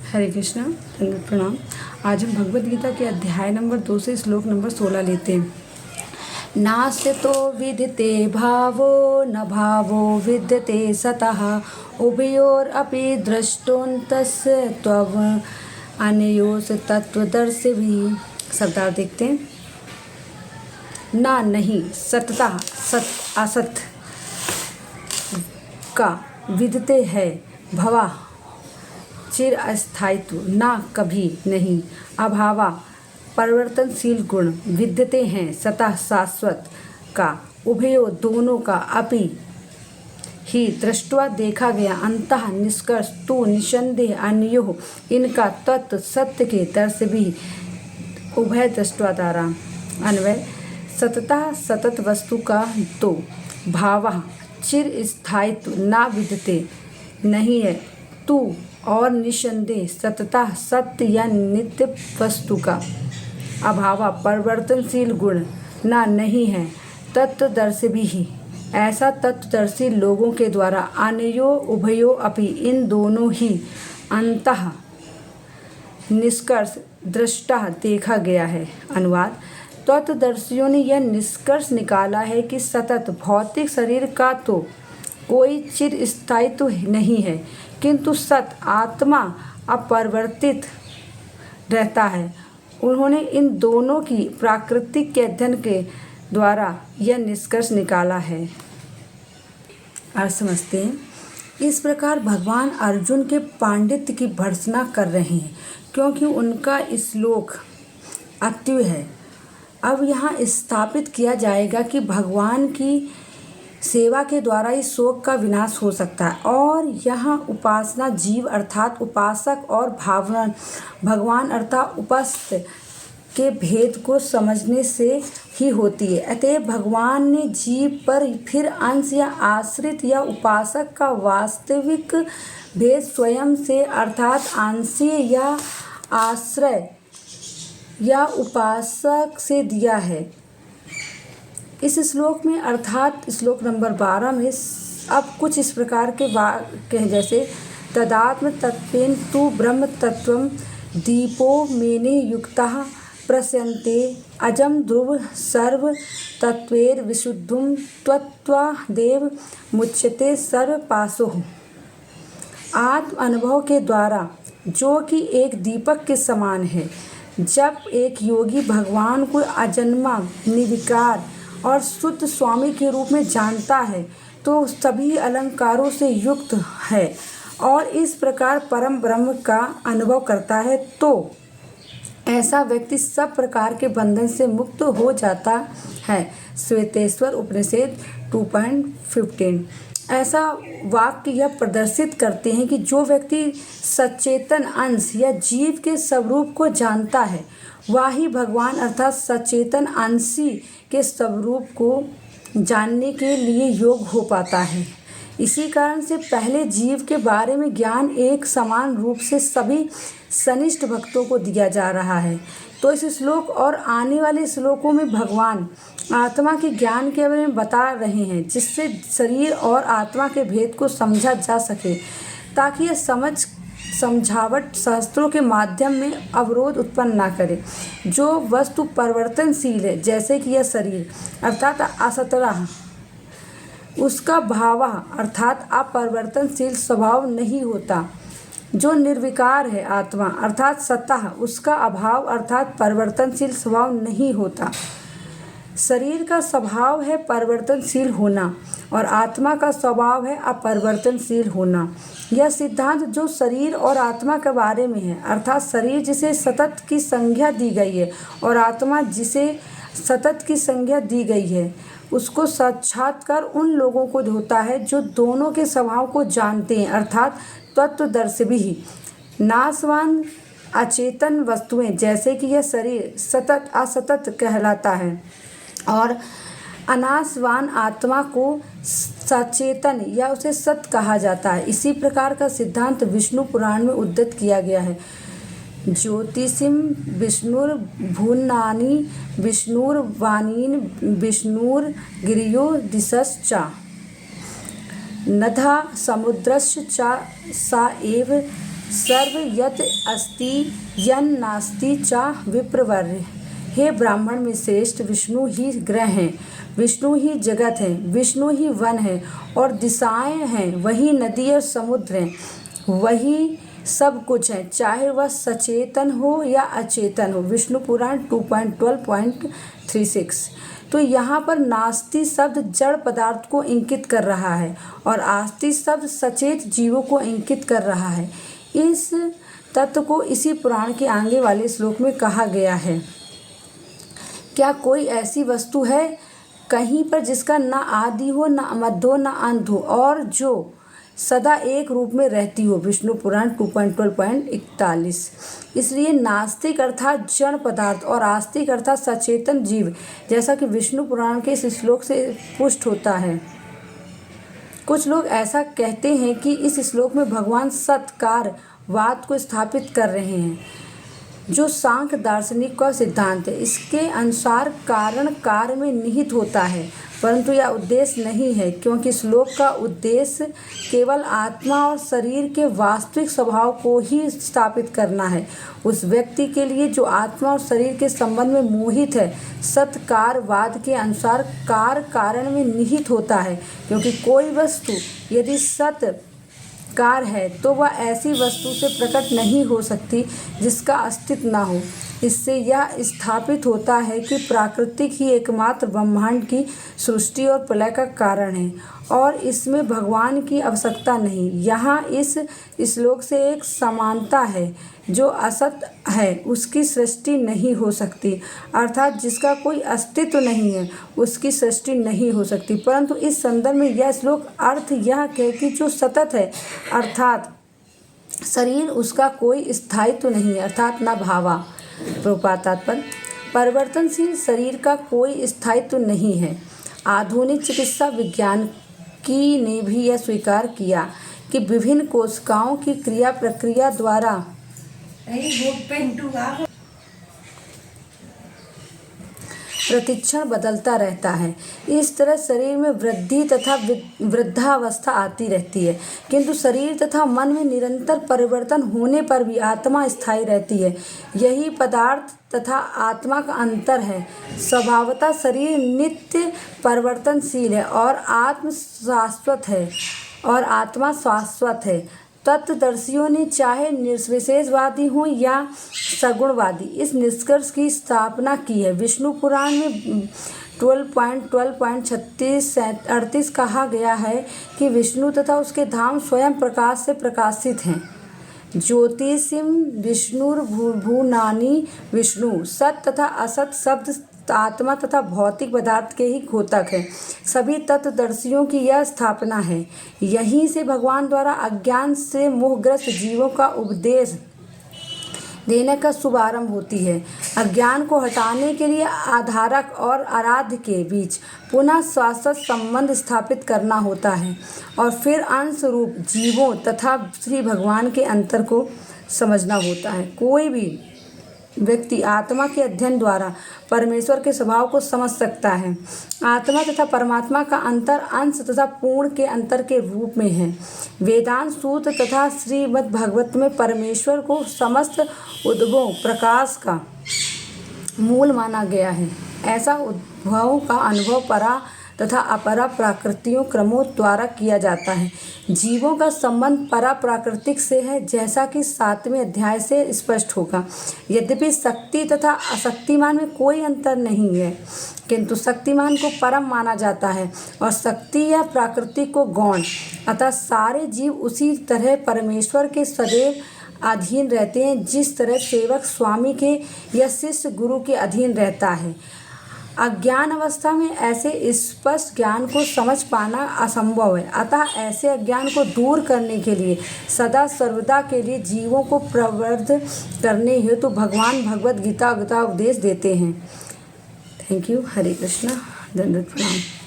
हरे कृष्णा, दंडवत प्रणाम। आज हम भगवद गीता के अध्याय नंबर 2 से श्लोक नंबर 16 लेते हैं। नास्तो विद्यते भावो न भावो विद्यते सतः उभयोरपि द्रष्टोऽन्तस्य त्वम् अनयोस् तत्त्वदर्शिभिः। शब्दार्थ देखते हैं। ना नहीं सतता सत असत का विद्यते है भवा चिर अस्थायित्व ना कभी नहीं अभावा परिवर्तनशील गुण विद्यते हैं सतः शाश्वत का उभयो दोनों का अपि ही दृष्टवा देखा गया अंतः निष्कर्ष तो निसंदेह अन्यो इनका तत्व सत्य के दर्श भी उभय दृष्टवा द्वारा अन्वय सततः सतत वस्तु का तो भाव चिर स्थायित्व ना विद्यते नहीं है तू और निसंदेह सतता सत्य या नित्य वस्तु का अभाव परिवर्तनशील गुण ना नहीं है तत्वदर्शी भी ही ऐसा तत्वदर्शी लोगों के द्वारा अनयो उभयो अपि इन दोनों ही अंतः निष्कर्ष दृष्टा देखा गया है। अनुवाद तत्वदर्शियों ने यह निष्कर्ष निकाला है कि सतत भौतिक शरीर का तो कोई चिर स्थायित्व नहीं है किंतु सत आत्मा अपरिवर्तित रहता है। उन्होंने इन दोनों की प्राकृतिक के अध्ययन के द्वारा यह निष्कर्ष निकाला है। अर्थ समझते हैं। इस प्रकार भगवान अर्जुन के पांडित्य की भर्त्सना कर रहे हैं क्योंकि उनका श्लोक अत्युय है। अब यहाँ स्थापित किया जाएगा कि भगवान की सेवा के द्वारा इस शोक का विनाश हो सकता है और यहाँ उपासना जीव अर्थात उपासक और भावना भगवान अर्थात उपस्थ के भेद को समझने से ही होती है। अतएव भगवान ने जीव पर फिर अंश या आश्रित या उपासक का वास्तविक भेद स्वयं से अर्थात अंशीय या आश्रय या उपासक से दिया है। इस श्लोक में अर्थात श्लोक नंबर 12 में अब कुछ इस प्रकार के वाक्य हैं जैसे तदात्म तत्वेन तु ब्रह्म तत्वम दीपो मेने युक्तः प्रस्यन्ते अजम ध्रुव सर्व तत्वेर विशुद्धुम त्वत्वादेव मुच्यते सर्व पाशोः। आत्म अनुभव के द्वारा जो कि एक दीपक के समान है। जब एक योगी भगवान को अजन्मा निर्विकार और शुद्ध स्वामी के रूप में जानता है तो सभी अलंकारों से युक्त है और इस प्रकार परम ब्रह्म का अनुभव करता है तो ऐसा व्यक्ति सब प्रकार के बंधन से मुक्त हो जाता है। श्वेतेश्वर उपनिषद 2.15। ऐसा वाक्य यह प्रदर्शित करते हैं कि जो व्यक्ति सचेतन अंश या जीव के स्वरूप को जानता है वह ही भगवान अर्थात सचेतन अंशी के स्वरूप को जानने के लिए योग हो पाता है। इसी कारण से पहले जीव के बारे में ज्ञान एक समान रूप से सभी सनिष्ठ भक्तों को दिया जा रहा है। तो इस श्लोक और आने वाले श्लोकों में भगवान आत्मा के ज्ञान के बारे में बता रहे हैं जिससे शरीर और आत्मा के भेद को समझा जा सके ताकि यह समझावट शास्त्रों के माध्यम में अवरोध उत्पन्न ना करे। जो वस्तु परिवर्तनशील है जैसे कि यह शरीर अर्थात असतरा उसका भाव अर्थात अपरिवर्तनशील स्वभाव नहीं होता। जो निर्विकार है आत्मा अर्थात सत्ता उसका अभाव अर्थात परिवर्तनशील स्वभाव नहीं होता। शरीर का स्वभाव है परिवर्तनशील होना और आत्मा का स्वभाव है अपरिवर्तनशील होना। यह सिद्धांत जो शरीर और आत्मा के बारे में है अर्थात शरीर जिसे सतत की संज्ञा दी गई है और आत्मा जिसे सतत की संज्ञा दी गई है उसको साक्षात्कार उन लोगों को होता है जो दोनों के स्वभाव को जानते हैं अर्थात तत्वदर्शी भी। नाशवान अचेतन वस्तुएं जैसे कि यह शरीर सतत असतत कहलाता है और अनाशवान आत्मा को सचेतन या उसे सत कहा जाता है। इसी प्रकार का सिद्धांत विष्णु पुराण में उद्धृत किया गया है। ज्योतिषिम विष्णुर्भुवनानि विष्णुर्वाणीन् विष्णुर्गिरयो दिशश्च नधा समुद्रश्च सा एव सर्व यत् अस्ति यन् नास्ति च विप्रवर्य। हे ब्राह्मण में श्रेष्ठ, विष्णु ही ग्रह हैं, विष्णु ही जगत है, विष्णु ही वन है और दिशाएं हैं, वही नदी और समुद्र हैं, वही सब कुछ है, चाहे वह सचेतन हो या अचेतन हो। विष्णु पुराण 2.12.36। तो यहाँ पर नास्ति शब्द जड़ पदार्थ को इंगित कर रहा है और आस्ति शब्द सचेत जीवों को इंगित कर रहा है। इस तत्व को इसी पुराण के आगे वाले श्लोक में कहा गया है। क्या कोई ऐसी वस्तु है कहीं पर जिसका न आदि हो, न मध्य हो, न अंत हो और जो सदा एक रूप में रहती हो? विष्णु पुराण 2.12.41। इसलिए नास्तिक अर्थात जड़ पदार्थ और आस्तिक अर्थात सचेतन जीव, जैसा कि विष्णु पुराण के इस श्लोक से पुष्ट होता है। कुछ लोग ऐसा कहते हैं कि इस श्लोक में भगवान सत्कारवाद को स्थापित कर रहे हैं, जो सांख्य दार्शनिक का सिद्धांत है। इसके अनुसार कारण कार्य में निहित होता है, परंतु यह उद्देश्य नहीं है, क्योंकि श्लोक का उद्देश्य केवल आत्मा और शरीर के वास्तविक स्वभाव को ही स्थापित करना है। उस व्यक्ति के लिए जो आत्मा और शरीर के संबंध में मोहित है, सत्कारवाद के अनुसार कार्य कारण में निहित होता है, क्योंकि कोई वस्तु यदि सत कार है तो वह ऐसी वस्तु से प्रकट नहीं हो सकती जिसका अस्तित्व न हो। इससे यह स्थापित होता है कि प्राकृतिक ही एकमात्र ब्रह्मांड की सृष्टि और प्रलय का कारण है और इसमें भगवान की आवश्यकता नहीं। यहाँ इस श्लोक से एक समानता है, जो असत है उसकी सृष्टि नहीं हो सकती, अर्थात जिसका कोई अस्तित्व नहीं है उसकी सृष्टि नहीं हो सकती। परंतु इस संदर्भ में यह श्लोक अर्थ यह है कि जो सतत है अर्थात शरीर, उसका कोई स्थायित्व नहीं है, अर्थात न भावा। प्रभुपाद तात्पर्य: परिवर्तनशील शरीर का कोई स्थायित्व नहीं है। आधुनिक चिकित्सा विज्ञान की ने भी यह स्वीकार किया कि विभिन्न कोशिकाओं की क्रिया प्रक्रिया द्वारा प्रतिक्षण बदलता रहता है। इस तरह शरीर में वृद्धि तथा वृद्धावस्था आती रहती है, किंतु शरीर तथा मन में निरंतर परिवर्तन होने पर भी आत्मा स्थायी रहती है। यही पदार्थ तथा आत्मा का अंतर है। स्वभावतः शरीर नित्य परिवर्तनशील है और आत्मा शाश्वत है। तत्वदर्शियों ने चाहे निर्विशेषवादी हों या सगुणवादी, इस निष्कर्ष की स्थापना की है। विष्णु पुराण में 12.36-38 कहा गया है कि विष्णु तथा उसके धाम स्वयं प्रकाश से प्रकाशित हैं। ज्योतिषिम विष्णुर्भुवनानि विष्णु। सत तथा असत शब्द आत्मा तथा भौतिक पदार्थ के ही द्योतक है। सभी तत्वदर्शियों की यह स्थापना है। यहीं से भगवान द्वारा अज्ञान से मोहग्रस्त जीवों का उपदेश देने का शुभारंभ होती है। अज्ञान को हटाने के लिए आधारक और आराध्य के बीच पुनः शाश्वत संबंध स्थापित करना होता है और फिर अंश रूप जीवों तथा श्री भगवान के अंतर को समझना होता है। कोई भी व्यक्ति आत्मा के अध्ययन द्वारा परमेश्वर के स्वभाव को समझ सकता है। आत्मा तथा परमात्मा का अंतर अंश तथा पूर्ण के अंतर के रूप में है। वेदांत सूत्र तथा श्रीमद् भागवत में परमेश्वर को समस्त उद्भव प्रकाश का मूल माना गया है। ऐसा उद्भव का अनुभव परा तथा अपरा प्राकृतियों क्रमों द्वारा किया जाता है। जीवों का संबंध परा प्राकृतिक से है, जैसा कि 7वें अध्याय से स्पष्ट होगा। यद्यपि शक्ति तथा अशक्तिमान में कोई अंतर नहीं है, किंतु शक्तिमान को परम माना जाता है और शक्ति या प्रकृति को गौण। अतः सारे जीव उसी तरह परमेश्वर के सदैव अधीन रहते हैं, जिस तरह सेवक स्वामी के या शिष्य गुरु के अधीन रहता है। अज्ञान अवस्था में ऐसे स्पष्ट ज्ञान को समझ पाना असंभव है। अतः ऐसे अज्ञान को दूर करने के लिए सदा सर्वदा के लिए जीवों को प्रवृत्त करने हेतु तो भगवान भगवद गीता उपदेश देते हैं। Thank you. हरे कृष्णा। दंडवत प्रणाम।